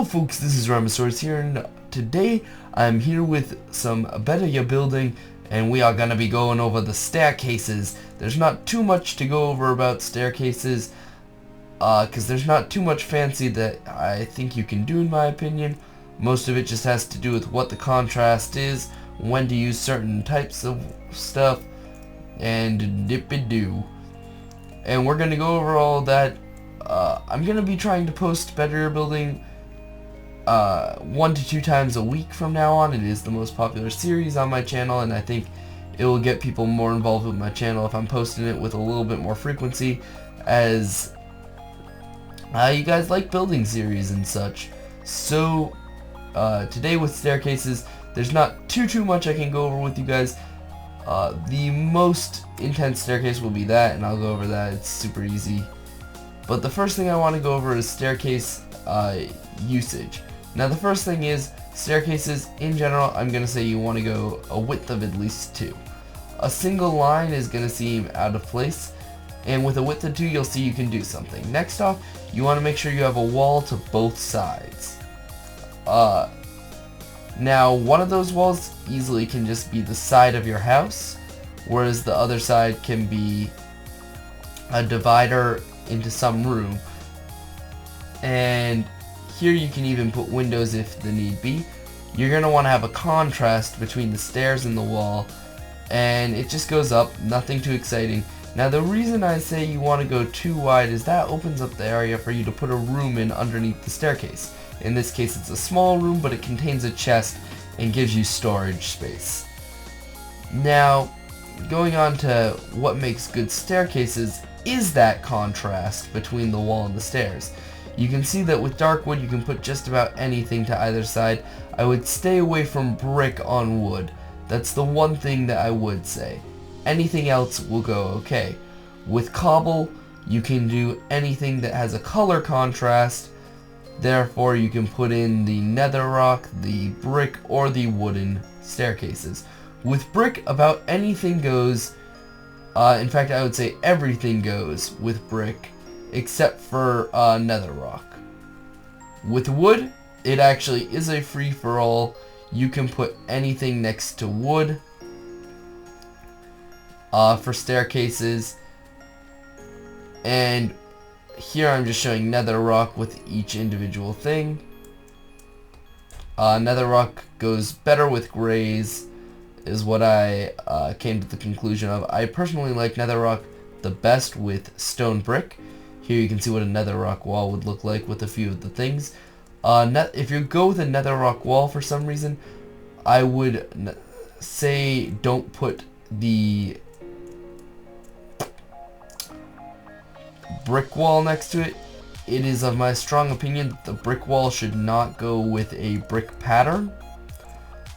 Hello folks, this is MrRhymeasaurus here, and today I'm here with some better building, and we are gonna be going over the staircases. There's not too much to go over about staircases, cause there's not too much fancy that I think you can do in my opinion. Most of it just has to do with what the contrast is, when to use certain types of stuff, and dip-a-doo. And we're gonna go over all that. I'm gonna be trying to post better building 1 to 2 times a week from now on. It is the most popular series on my channel, and I think it will get people more involved with my channel if I'm posting it with a little bit more frequency, as you guys like building series and such. So today with staircases, there's not too much I can go over with you guys. The most intense staircase will be that, and I'll go over that. It's super easy. But the first thing I want to go over is staircase usage. Now the first thing is, staircases in general, I'm going to say you want to go a width of at least 2. A single line is going to seem out of place, and with a width of 2 you'll see you can do something. Next off, you want to make sure you have a wall to both sides. Now one of those walls easily can just be the side of your house, whereas the other side can be a divider into some room. And here you can even put windows if the need be. You're going to want to have a contrast between the stairs and the wall, and it just goes up, nothing too exciting. Now the reason I say you want to go too wide is that opens up the area for you to put a room in underneath the staircase. In this case it's a small room, but it contains a chest and gives you storage space. Now going on to what makes good staircases is that contrast between the wall and the stairs. You can see that with dark wood you can put just about anything to either side. I would stay away from brick on wood. That's the one thing that I would say. Anything else will go okay. With cobble you can do anything that has a color contrast. Therefore you can put in the nether rock, the brick, or the wooden staircases. With brick, about anything goes. In fact, I would say everything goes with brick, except for nether rock. With wood, it actually is a free-for-all. You can put anything next to wood for staircases. And here I'm just showing nether rock with each individual thing. Nether rock goes better with grays, is what I came to the conclusion of. I personally like netherrock the best with stone brick. Here you can see what a netherrock wall would look like with a few of the things. If you go with a netherrock wall for some reason, I would say don't put the brick wall next to it. It is of my strong opinion that the brick wall should not go with a brick pattern.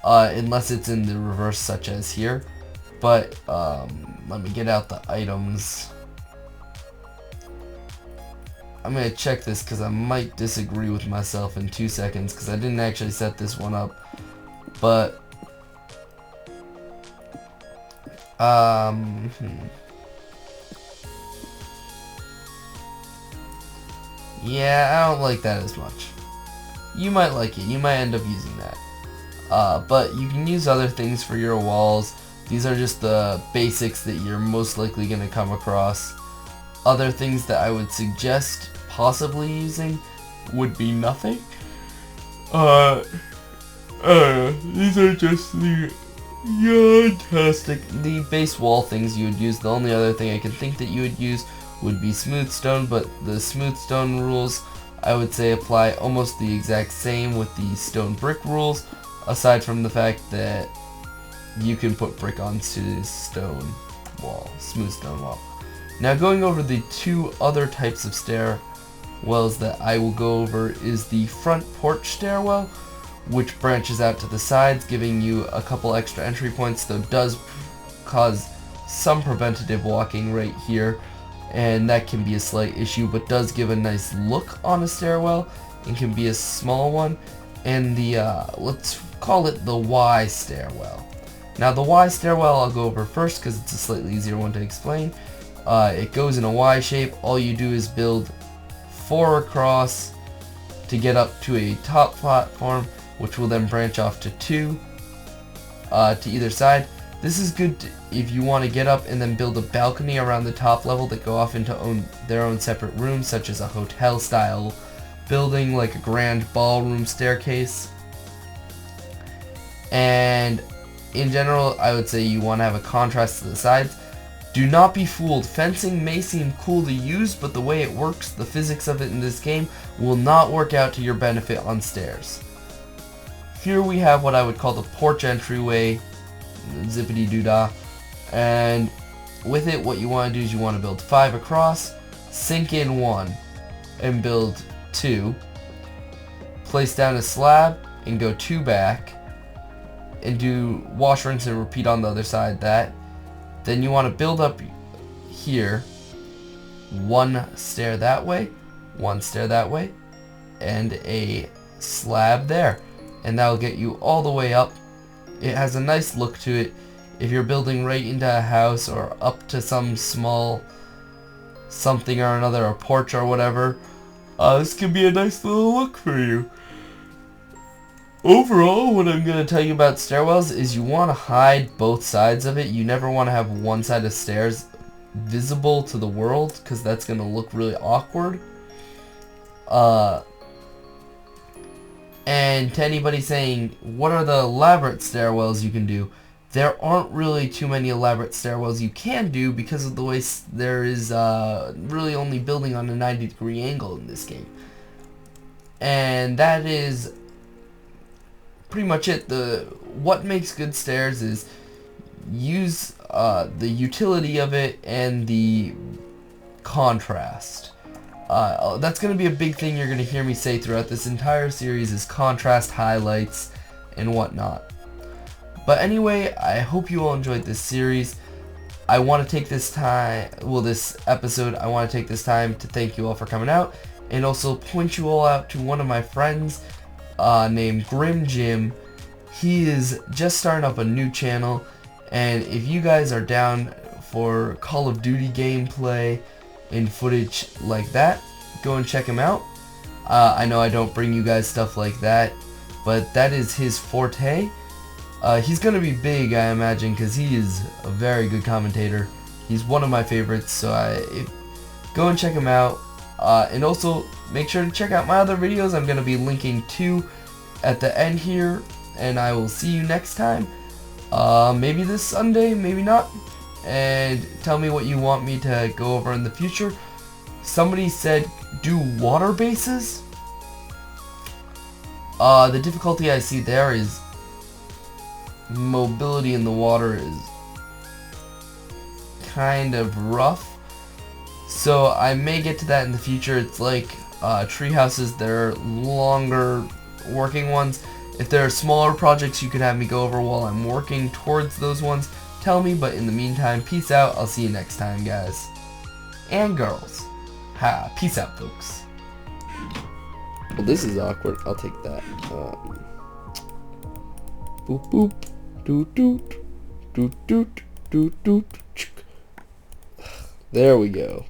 Unless it's in the reverse, such as here. But let me get out the items. I'm gonna check this because I might disagree with myself in 2 seconds, because I didn't actually set this one up. But yeah, I don't like that as much. You might like it. You might end up using that. But you can use other things for your walls. These are just the basics that you're most likely going to come across. Other things that I would suggest possibly using would be nothing. These are just the the base wall things you would use. The only other thing I can think that you would use would be smooth stone, but the smooth stone rules I would say apply almost the exact same with the stone brick rules, aside from the fact that you can put brick onto this stone wall, smooth stone wall. Now going over the 2 other types of stairwells that I will go over is the front porch stairwell, which branches out to the sides, giving you a couple extra entry points, though does cause some preventative walking right here, and that can be a slight issue, but does give a nice look on a stairwell and can be a small one. And the let's call it the Y stairwell. Now the Y stairwell I'll go over first because it's a slightly easier one to explain. It goes in a Y shape. All you do is build 4 across to get up to a top platform, which will then branch off to 2 to either side. This is good if you want to get up and then build a balcony around the top level that go off into their own separate rooms, such as a hotel style building, like a grand ballroom staircase. And in general, I would say you want to have a contrast to the sides. Do not be fooled. Fencing may seem cool to use, but the way it works, the physics of it in this game, will not work out to your benefit on stairs. Here we have what I would call the porch entryway, zippity doo dah, and with it what you want to do is you want to build 5 across, sink in 1, and build 2, place down a slab and go 2 back, and do wash, rinse, and repeat on the other side that. Then you want to build up here 1 stair that way, 1 stair that way, and a slab there, and that will get you all the way up. It has a nice look to it. If you're building right into a house or up to some small something or another, a porch or whatever, this could be a nice little look for you. Overall, what I'm going to tell you about stairwells is you want to hide both sides of it. You never want to have one side of stairs visible to the world, because that's going to look really awkward. And to anybody saying, what are the elaborate stairwells you can do? There aren't really too many elaborate stairwells you can do, because of the way there is really only building on a 90-degree angle in this game. And that is pretty much it. What makes good stairs is use the utility of it and the contrast. That's going to be a big thing you're going to hear me say throughout this entire series, is contrast, highlights, and whatnot. But anyway, I hope you all enjoyed this series. I want to take this time, this episode, I want to take this time to thank you all for coming out, and also point you all out to one of my friends named Grim Jim. He is just starting up a new channel, and if you guys are down for Call of Duty gameplay and footage like that, go and check him out. I know I don't bring you guys stuff like that, but that is his forte. He's gonna be big, I imagine, because he is a very good commentator. He's one of my favorites, so go and check him out. And also make sure to check out my other videos. I'm gonna be linking 2 at the end here, and I will see you next time. Maybe this Sunday, maybe not. And tell me what you want me to go over in the future. Somebody said do water bases. The difficulty I see there is mobility in the water is kind of rough, so I may get to that in the future. It's like tree houses, they're longer working ones. If there are smaller projects you could have me go over while I'm working towards those ones, tell me. But in the meantime, peace out. I'll see you next time, guys and girls. Peace out, folks. Well, this is awkward. I'll take that. Boop boop. Doot doot. Doot doot. Doot doot. There we go.